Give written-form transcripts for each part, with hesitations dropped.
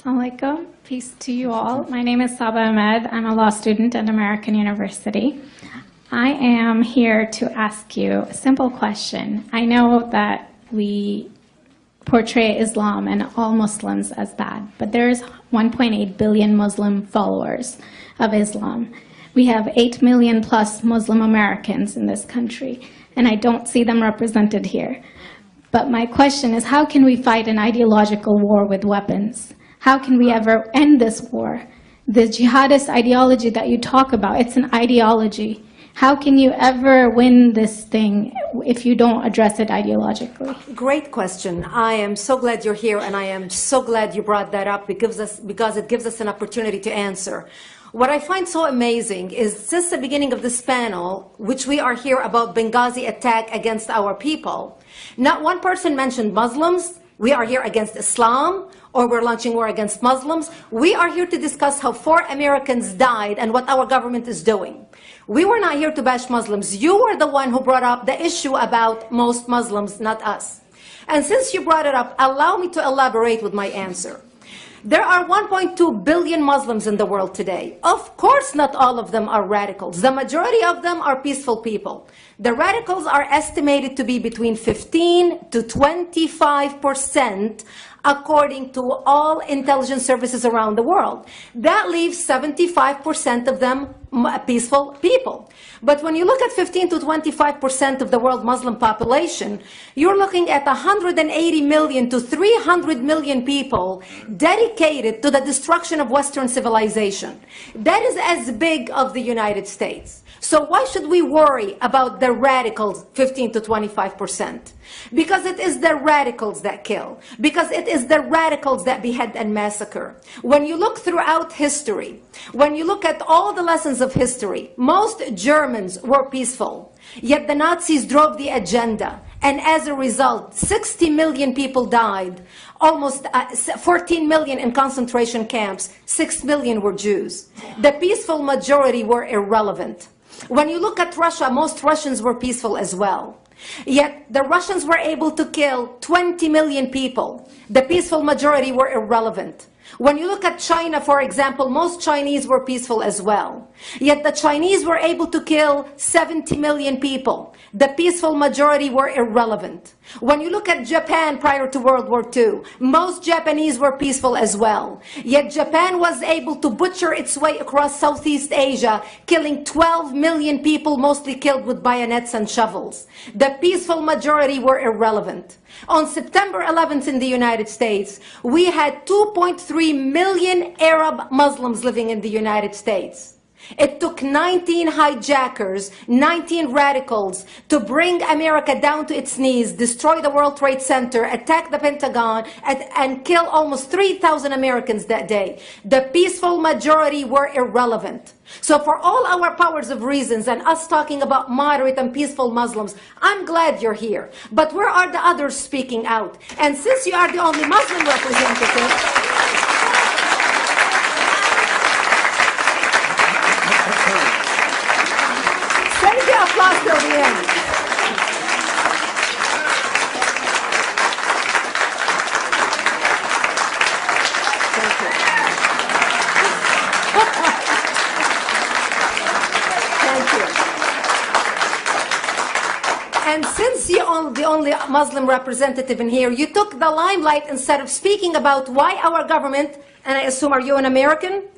Alaikum. Peace to you all. My name is Saba Ahmed. I'm a law student at American University. I am here to ask you a simple question. I know that we portray Islam and all Muslims as bad, but there's 1.8 billion Muslim followers of Islam. We have 8 million plus Muslim Americans in this country, and I don't see them represented here. But my question is, how can we fight an ideological war with weapons? How can we ever end this war? The jihadist ideology that you talk about, it's an ideology. How can you ever win this thing if you don't address it ideologically? Great question. I am so glad you're here, and I am so glad you brought that up because it gives us an opportunity to answer. What I find so amazing is since the beginning of this panel, which we are here about Benghazi attack against our people, not one person mentioned Muslims. We are here against Islam, or we're launching war against Muslims. We are here to discuss how 4 Americans died and what our government is doing. We were not here to bash Muslims. You were the one who brought up the issue about most Muslims, not us. And since you brought it up, allow me to elaborate with my answer. There are 1.2 billion Muslims in the world today. Of course, not all of them are radicals. The majority of them are peaceful people. The radicals are estimated to be between 15 to 25%, according to all intelligence services around the world. That leaves 75% of them peaceful people. But when you look at 15 to 25% of the world Muslim population, you're looking at 180 million to 300 million people dedicated to the destruction of Western civilization. That is as big as the United States. So why should we worry about the radicals, 15 to 25%? Because it is the radicals that kill. Because it is the radicals that behead and massacre. When you look throughout history, when you look at all the lessons of history, most Germans were peaceful. Yet the Nazis drove the agenda. And as a result, 60 million people died. Almost 14 million in concentration camps. 6 million were Jews. The peaceful majority were irrelevant. When you look at Russia, most Russians were peaceful as well. Yet the Russians were able to kill 20 million people. The peaceful majority were irrelevant. When you look at China, for example, most Chinese were peaceful as well. Yet the Chinese were able to kill 70 million people. The peaceful majority were irrelevant. When you look at Japan prior to World War II, most Japanese were peaceful as well. Yet Japan was able to butcher its way across Southeast Asia, killing 12 million people, mostly killed with bayonets and shovels. The peaceful majority were irrelevant. On September 11th in the United States, we had 2.3 million Arab Muslims living in the United States. It took 19 hijackers, 19 radicals to bring America down to its knees, destroy the World Trade Center, attack the Pentagon, and kill almost 3,000 Americans that day. The peaceful majority were irrelevant. So for all our powers of reasons and us talking about moderate and peaceful Muslims, I'm glad you're here. But where are the others speaking out? And since you are the only Muslim representative, save the applause till the end. Thank you. Thank you. And since you're the only Muslim representative in here, you took the limelight instead of speaking about why our government, and I assume, are you an American?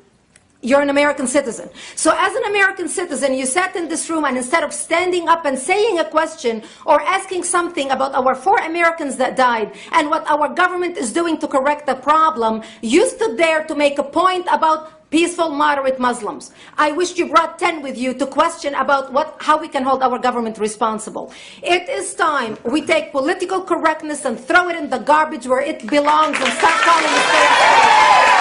You're an American citizen. So as an American citizen, you sat in this room, and instead of standing up and saying a question or asking something about our 4 Americans that died and what our government is doing to correct the problem, you stood there to make a point about peaceful, moderate Muslims. I wish you brought 10 with you to question about how we can hold our government responsible. It is time we take political correctness and throw it in the garbage where it belongs and stop calling it fair.